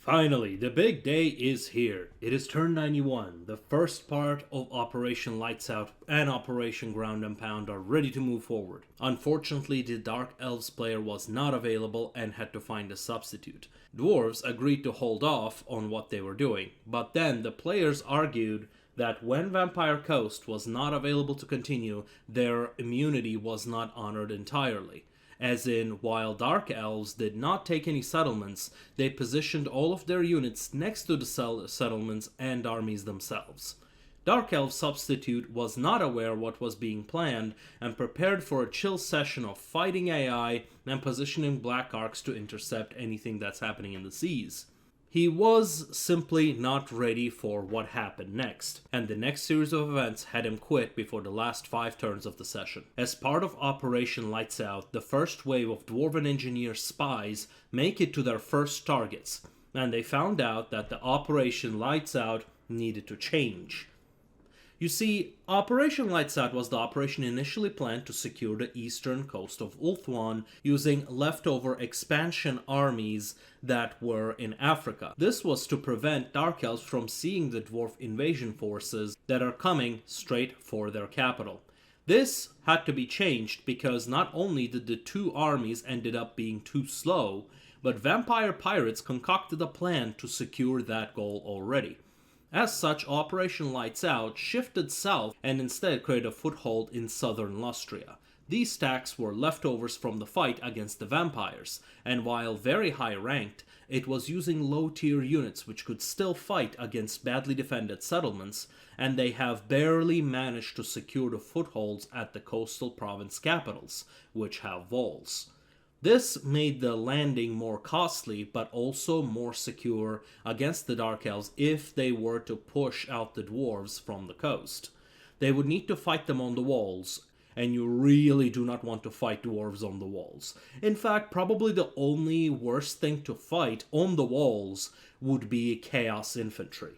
Finally, the big day is here. It is turn 91. The first part of Operation Lights Out and Operation Ground and Pound are ready to move forward. Unfortunately, the Dark Elves player was not available and had to find a substitute. Dwarves agreed to hold off on what they were doing, but then the players argued that when Vampire Coast was not available to continue, their immunity was not honored entirely. As in, while Dark Elves did not take any settlements, they positioned all of their units next to the settlements and armies themselves. Dark Elf Substitute was not aware what was being planned and prepared for a chill session of fighting AI and positioning Black Arcs to intercept anything that's happening in the seas. He was simply not ready for what happened next, and the next series of events had him quit before the last 5 turns of the session. As part of Operation Lights Out, the first wave of Dwarven Engineer spies make it to their first targets, and they found out that the Operation Lights Out needed to change. You see, Operation Lights Out was the operation initially planned to secure the eastern coast of Ulthuan using leftover expansion armies that were in Africa. This was to prevent Dark Elves from seeing the dwarf invasion forces that are coming straight for their capital. This had to be changed because not only did the two armies ended up being too slow, but vampire pirates concocted a plan to secure that goal already. As such, Operation Lights Out shifted south and instead created a foothold in southern Lustria. These stacks were leftovers from the fight against the vampires, and while very high ranked, it was using low tier units which could still fight against badly defended settlements, and they have barely managed to secure the footholds at the coastal province capitals, which have walls. This made the landing more costly, but also more secure against the Dark Elves if they were to push out the dwarves from the coast. They would need to fight them on the walls, and you really do not want to fight dwarves on the walls. In fact, probably the only worst thing to fight on the walls would be Chaos Infantry.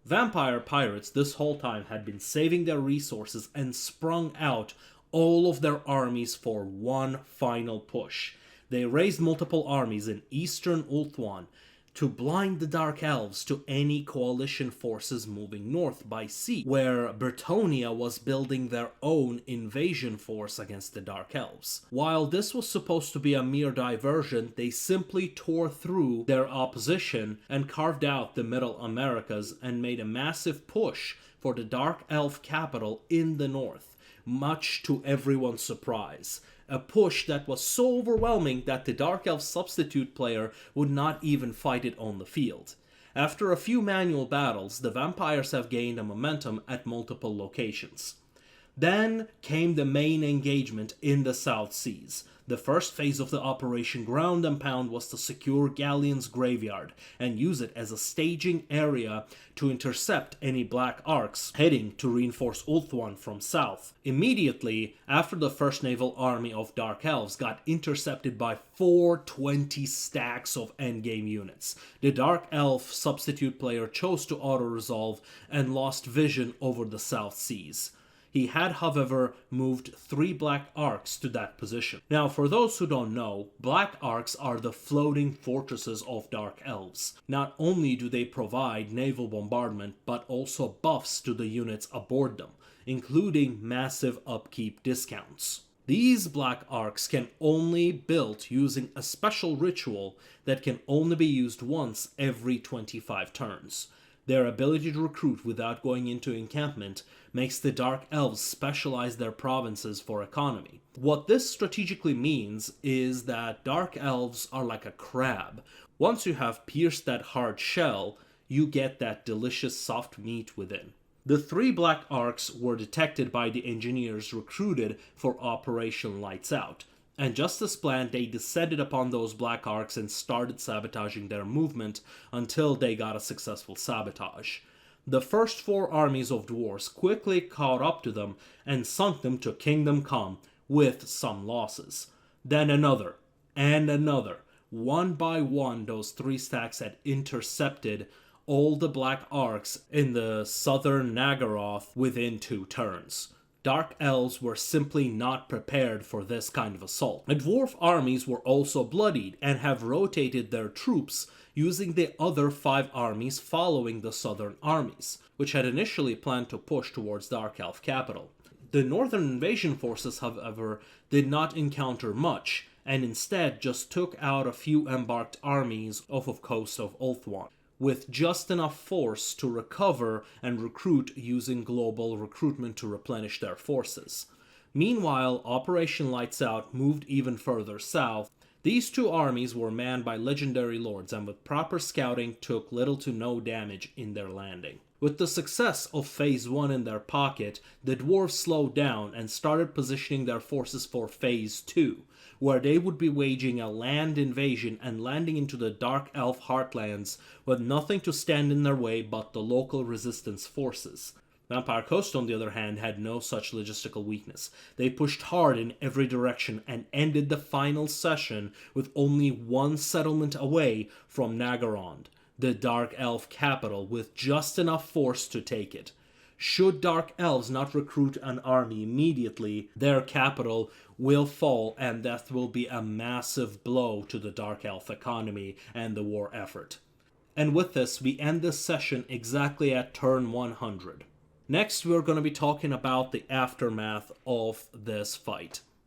Vampire pirates this whole time had been saving their resources and sprung out all of their armies for one final push. They raised multiple armies in eastern Ulthuan to blind the Dark Elves to any coalition forces moving north by sea, where Bretonnia was building their own invasion force against the Dark Elves. While this was supposed to be a mere diversion, they simply tore through their opposition and carved out the Middle Americas and made a massive push for the Dark Elf capital in the north, much to everyone's surprise. A push that was so overwhelming that the Dark Elf substitute player would not even fight it on the field. After a few manual battles, the vampires have gained a momentum at multiple locations. Then came the main engagement in the South Seas. The first phase of the Operation Ground and Pound was to secure Galleon's graveyard and use it as a staging area to intercept any Black Arcs heading to reinforce Ulthuan from south. Immediately after the first naval army of Dark Elves got intercepted by 420 stacks of endgame units, the Dark Elf substitute player chose to auto-resolve and lost vision over the South Seas. He had, however, moved 3 Black Arcs to that position. Now, for those who don't know, Black Arcs are the floating fortresses of Dark Elves. Not only do they provide naval bombardment, but also buffs to the units aboard them, including massive upkeep discounts. These Black Arcs can only be built using a special ritual that can only be used once every 25 turns. Their ability to recruit without going into encampment makes the Dark Elves specialize their provinces for economy. What this strategically means is that Dark Elves are like a crab. Once you have pierced that hard shell, you get that delicious soft meat within. The 3 Black Arcs were detected by the engineers recruited for Operation Lights Out, and just as planned, they descended upon those Black Arcs and started sabotaging their movement until they got a successful sabotage. The first 4 armies of dwarves quickly caught up to them and sunk them to Kingdom Come with some losses. Then another, and another. One by one, those 3 stacks had intercepted all the Black Arcs in the southern Nagaroth within 2 turns. Dark Elves were simply not prepared for this kind of assault. The dwarf armies were also bloodied and have rotated their troops using the other 5 armies following the southern armies, which had initially planned to push towards Dark Elf capital. The northern invasion forces, however, did not encounter much, and instead just took out a few embarked armies off of coast of Ulthuan, with just enough force to recover and recruit using global recruitment to replenish their forces. Meanwhile, Operation Lights Out moved even further south. These 2 armies were manned by legendary lords and with proper scouting took little to no damage in their landing. With the success of Phase 1 in their pocket, the dwarves slowed down and started positioning their forces for Phase 2, where they would be waging a land invasion and landing into the Dark Elf heartlands with nothing to stand in their way but the local resistance forces. Vampire Coast, on the other hand, had no such logistical weakness. They pushed hard in every direction and ended the final session with only 1 settlement away from Naggarond, the Dark Elf capital, with just enough force to take it. Should Dark Elves not recruit an army immediately, their capital will fall and that will be a massive blow to the Dark Elf economy and the war effort. And with this, we end this session exactly at turn 100. Next, we're going to be talking about the aftermath of this fight.